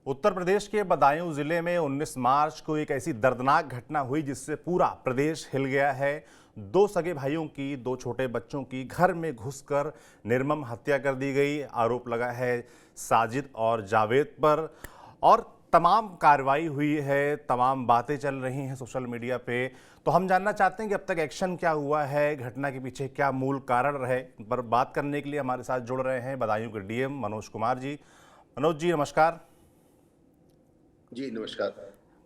उत्तर प्रदेश के बदायूं जिले में 19 मार्च को एक ऐसी दर्दनाक घटना हुई जिससे पूरा प्रदेश हिल गया है। दो सगे भाइयों की, दो छोटे बच्चों की घर में घुसकर निर्मम हत्या कर दी गई। आरोप लगा है साजिद और जावेद पर और तमाम कार्रवाई हुई है, तमाम बातें चल रही हैं सोशल मीडिया पे। तो हम जानना चाहते हैं कि अब तक एक्शन क्या हुआ है, घटना के पीछे क्या मूल कारण रहे। पर बात करने के लिए हमारे साथ जुड़ रहे हैं बदायूं के डीएम मनोज कुमार जी। मनोज जी नमस्कार। जी, नमस्कार।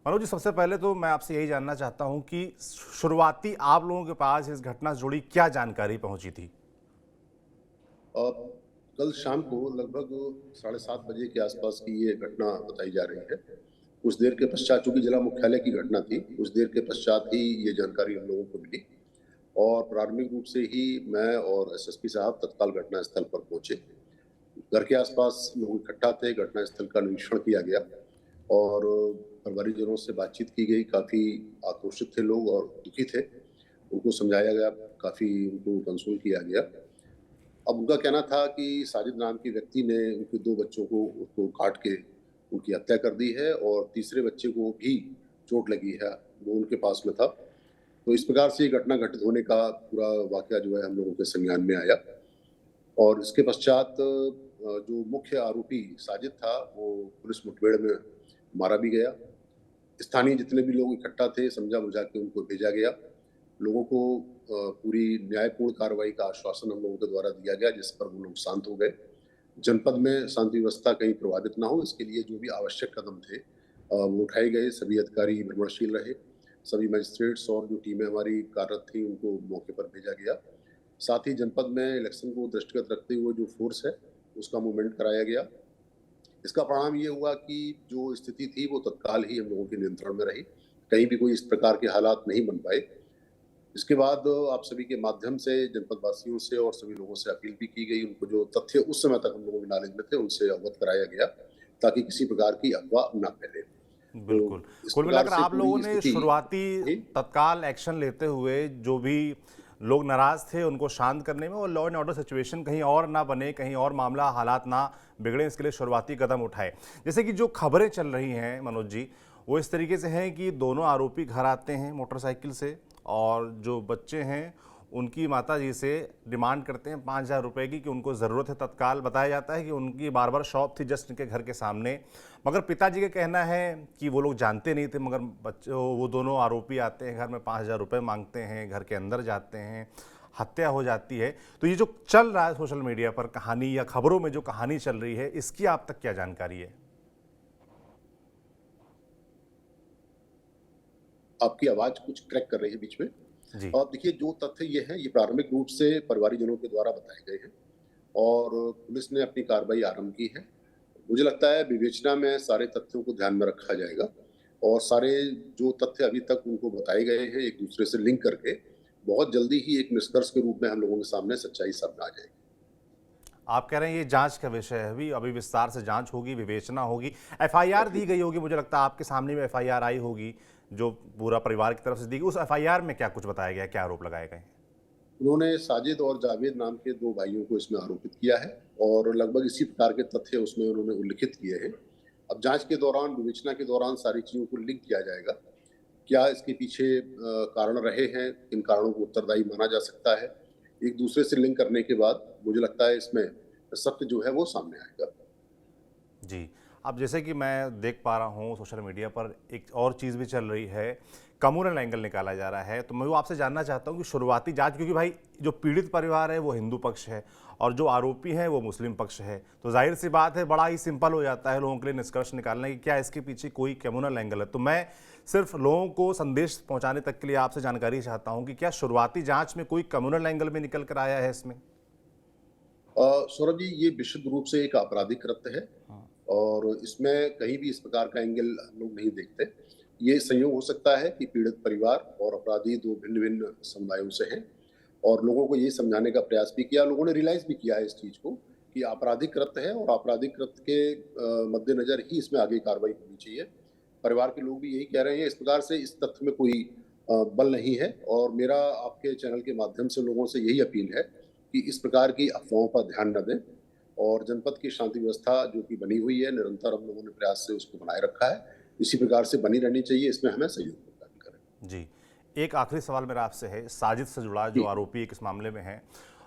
मनोज जी, सबसे पहले तो मैं आपसे यही जानना चाहता हूं कि शुरुआती आप लोगों के पास इस घटना से जुड़ी क्या जानकारी पहुंची थी। अ, कल शाम को लगभग 7:30 बजे के आसपास की ये घटना बताई जा रही है। कुछ देर के पश्चात, चूँकि जिला मुख्यालय की घटना थी, कुछ देर के पश्चात ही ये जानकारी हम लोगों को मिली और प्रारंभिक रूप से ही मैं और एसएसपी साहब तत्काल घटनास्थल पर पहुँचे। घर के आसपास लोग इकट्ठा थे, घटनास्थल का निरीक्षण किया गया और परिवारजनों से बातचीत की गई। काफ़ी आक्रोशित थे लोग और दुखी थे। उनको समझाया गया, काफ़ी उनको कंसोल किया गया। अब उनका कहना था कि साजिद नाम के व्यक्ति ने उनके 2 बच्चों को उसको काट के उनकी हत्या कर दी है और तीसरे बच्चे को भी चोट लगी है, वो उनके पास में था। तो इस प्रकार से ये घटना घटित होने का पूरा वाक़या जो है हम लोगों के संज्ञान में आया और इसके पश्चात जो मुख्य आरोपी साजिद था, वो पुलिस मुठभेड़ में मारा भी गया। स्थानीय जितने भी लोग इकट्ठा थे, समझा-बुझा के उनको भेजा गया। लोगों को पूरी न्यायपूर्ण कार्रवाई का आश्वासन हम लोगों के द्वारा दिया गया, जिस पर वो लोग शांत हो गए। जनपद में शांति व्यवस्था कहीं प्रभावित ना हो, इसके लिए जो भी आवश्यक कदम थे वो उठाए गए। सभी अधिकारी भ्रमणशील रहे। सभी मजिस्ट्रेट्स और जो टीमें हमारी कार्यरत थी, उनको मौके पर भेजा गया। साथ ही जनपद में इलेक्शन को दृष्टिगत रखते हुए जो फोर्स है, उसका मूवमेंट कराया गया। इसका परिणाम ये हुआ कि जो स्थिति थी, वो तत्काल ही हम लोगों के नियंत्रण में रही। कहीं भी कोई इस प्रकार के हालात नहीं बन पाए। इसके बाद आप सभी के माध्यम से जनपद वासियों से और सभी लोगों से अपील भी की गई। उनको जो तथ्य उस समय तक हम लोगों के नॉलेज में थे, उनसे अवगत कराया गया ताकि किसी प्रकार की अफवाह ना फैले। तो बिल्कुल। इस कुल प्रकार मिलाकर से आप लोगों पूरी ने स्थिति शुरुआती थी। तत्काल एक्शन लेते हुए जो भी लोग नाराज थे उनको शांत करने में और लॉ एंड ऑर्डर सिचुएशन कहीं और ना बने, कहीं और मामला हालात ना बिगड़े, इसके लिए शुरुआती कदम उठाए। जैसे कि जो खबरें चल रही हैं मनोज जी, वो इस तरीके से हैं कि दोनों आरोपी घर आते हैं मोटरसाइकिल से और जो बच्चे हैं उनकी माताजी से डिमांड करते हैं 5,000 रुपये की कि उनको ज़रूरत है तत्काल। बताया जाता है कि उनकी बार बार शॉप थी जस्ट इनके घर के सामने, मगर पिताजी का कहना है कि वो लोग जानते नहीं थे, मगर बच्चों वो दोनों आरोपी आते हैं घर में 5,000 रुपये मांगते हैं, घर के अंदर जाते हैं, हत्या हो जाती है। तो ये जो चल रहा है सोशल मीडिया पर कहानी या खबरों में जो कहानी चल रही है, इसकी आप तक क्या जानकारी है। आपकी आवाज़ कुछ क्रैक कर रही है बीच में। जी। और देखिए, जो तथ्य ये हैं, ये प्रारंभिक रूप से परिवारजनों के द्वारा बताए गए हैं और पुलिस ने अपनी कार्रवाई आरंभ की है। मुझे लगता है विवेचना में सारे तथ्यों को ध्यान में रखा जाएगा और सारे जो तथ्य अभी तक उनको बताए गए हैं, एक दूसरे से लिंक करके बहुत जल्दी ही एक निष्कर्ष के रूप में हम लोगों के सामने सच्चाई सामने आ जाएगी। आप कह रहे हैं ये जांच का विषय है, अभी विस्तार से जांच होगी, विवेचना होगी, एफआईआर दी गई होगी। मुझे लगता है आपके सामने में एफआईआर आई होगी जो पूरा परिवार की तरफ से दी गई। उस एफआईआर में क्या कुछ बताया गया, क्या आरोप लगाए गए। उन्होंने साजिद और जावेद नाम के 2 भाइयों को इसमें आरोपित किया है और लगभग इसी प्रकार के तथ्य उसमें उन्होंने उल्लिखित किए हैं। अब जांच के दौरान, विवेचना के दौरान सारी चीज़ों को लिंक किया जाएगा। क्या इसके पीछे कारण रहे हैं, किन कारणों को उत्तरदायी माना जा सकता है। एक दूसरे से लिंक करने के बाद मुझे लगता है इसमें सत्य जो है वो सामने आएगा। जी। अब जैसे कि मैं देख पा रहा हूँ सोशल मीडिया पर एक और चीज़ भी चल रही है, कम्युनल एंगल निकाला जा रहा है। तो मैं वो आपसे जानना चाहता हूँ कि शुरुआती जांच, क्योंकि भाई जो पीड़ित परिवार है वो हिंदू पक्ष है और जो आरोपी हैं वो मुस्लिम पक्ष है, तो जाहिर सी बात है बड़ा ही सिंपल हो जाता है लोगों के लिए निष्कर्ष निकालना कि क्या इसके पीछे कोई कम्युनल एंगल है। तो मैं सिर्फ लोगों को संदेश पहुँचाने तक के लिए आपसे जानकारी चाहता हूँ कि क्या शुरुआती जाँच में कोई कम्युनल एंगल भी निकल कर आया है इसमें। सौरभ जी, ये विशुद्ध रूप से एक आपराधिक कृत्य है और इसमें कहीं भी इस प्रकार का एंगल हम लोग नहीं देखते। ये संयोग हो सकता है कि पीड़ित परिवार और अपराधी 2 भिन्न-भिन्न समुदायों से हैं और लोगों को ये समझाने का प्रयास भी किया, लोगों ने रियलाइज़ भी किया है इस चीज़ को कि आपराधिक कृत्य है और आपराधिक कृत्य के मद्देनज़र ही इसमें आगे कार्रवाई होनी चाहिए। परिवार के लोग भी यही कह रहे हैं। इस प्रकार से इस तथ्य में कोई बल नहीं है और मेरा आपके चैनल के माध्यम से लोगों से यही अपील है कि इस प्रकार की अफ़वाहों पर ध्यान न दें। और जनपद की शांति व्यवस्था जो कि बनी हुई है, निरंतर हम लोगों ने प्रयास से उसको बनाए रखा है। इसी प्रकार से बनी रहनी चाहिए, इसमें हमें सहयोग प्रदान करें। जी। एक आखिरी सवाल मेरा आपसे है, साजिद से जुड़ा जो जी। आरोपी एक इस मामले में है।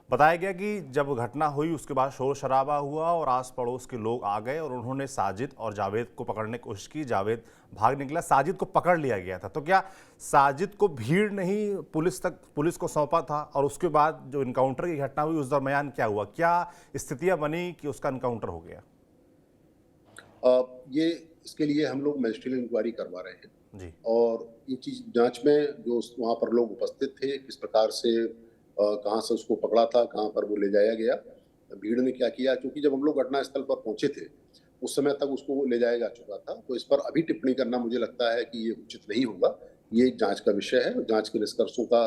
बताया गया कि जब घटना हुई उसके बाद शोर-शराबा हुआ और आस-पड़ोस के लोग आ गए और उन्होंने साजिद और जावेद को पकड़ने की कोशिश की। जावेद भाग निकला, साजिद को पकड़ लिया गया था। तो क्या साजिद को भीड़ ने ही पुलिस को सौंपा था और उसके बाद जो एनकाउंटर की घटना हुई उस दरमियान क्या हुआ? क्या स्थितियाँ बनी कि उसका एनकाउंटर हो गया? ये इसके लिए हम लोग मजिस्ट्रियल इंक्वायरी करवा रहे हैं जी। और ये चीज़ जांच में जो वहाँ पर लोग उपस्थित थे, किस प्रकार से कहाँ से उसको पकड़ा था, कहाँ पर वो ले जाया गया, भीड़ ने क्या किया, क्योंकि जब हम लोग घटनास्थल पर पहुँचे थे, उस समय तक उसको वो ले जाया जा चुका था। तो इस पर अभी टिप्पणी करना मुझे लगता है कि ये उचित नहीं होगा। ये एक जाँच का विषय है और जाँच के निष्कर्षों का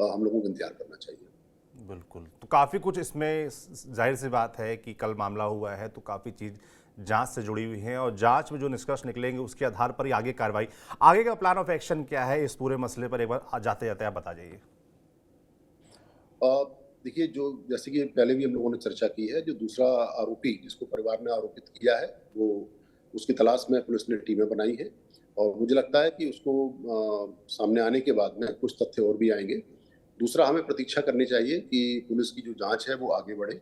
हम लोगों को इंतज़ार करना चाहिए। बिल्कुल। तो काफ़ी कुछ इसमें ज़ाहिर-सी बात है कि कल मामला हुआ है तो काफ़ी चीज़ जाँच से जुड़ी हुई हैं और जाँच में जो निष्कर्ष निकलेंगे उसके आधार पर ही आगे कार्रवाई। आगे का प्लान ऑफ एक्शन क्या है इस पूरे मसले पर एक बार जाते-जाते आप बता जाइए? देखिए, जो जैसे कि पहले भी हम लोगों ने चर्चा की है, जो दूसरा आरोपी जिसको परिवार ने आरोपित किया है, वो उसकी तलाश में पुलिस ने टीमें बनाई हैं और मुझे लगता है कि उसको सामने आने के बाद में कुछ तथ्य और भी आएँगे। दूसरा, हमें प्रतीक्षा करनी चाहिए कि पुलिस की जो जाँच है वो आगे बढ़े।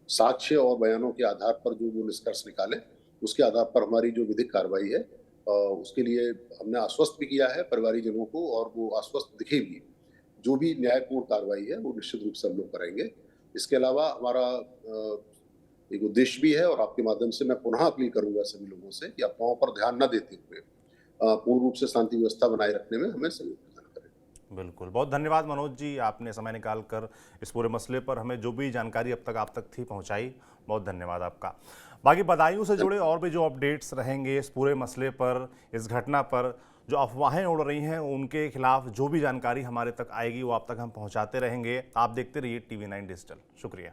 साक्ष्य और बयानों के आधार पर जो वो निष्कर्ष निकाले, उसके आधार पर हमारी जो विधिक कार्रवाई है उसके लिए हमने आश्वस्त भी किया है परिवारीजनों को और वो आश्वस्त दिखे भी। जो भी न्यायपूर्ण कार्रवाई है वो निश्चित रूप से हम लोग करेंगे। इसके अलावा हमारा एक उद्देश्य भी है और आपके माध्यम से मैं पुनः अपील करूँगा सभी लोगों से कि अफवाहों पर ध्यान न देते हुए पूर्ण रूप से शांति व्यवस्था बनाए रखने में हमें सहयोग प्रदान करें। बिल्कुल। बहुत धन्यवाद मनोज जी, आपने समय निकाल कर इस पूरे मसले पर हमें जो भी जानकारी अब तक आप तक थी पहुँचाई। बहुत धन्यवाद आपका। बाकी बदायूं से जुड़े और भी जो अपडेट्स रहेंगे इस पूरे मसले पर, इस घटना पर, जो अफवाहें उड़ रही हैं उनके खिलाफ जो भी जानकारी हमारे तक आएगी वो आप तक हम पहुँचाते रहेंगे। आप देखते रहिए TV9 डिजिटल। शुक्रिया।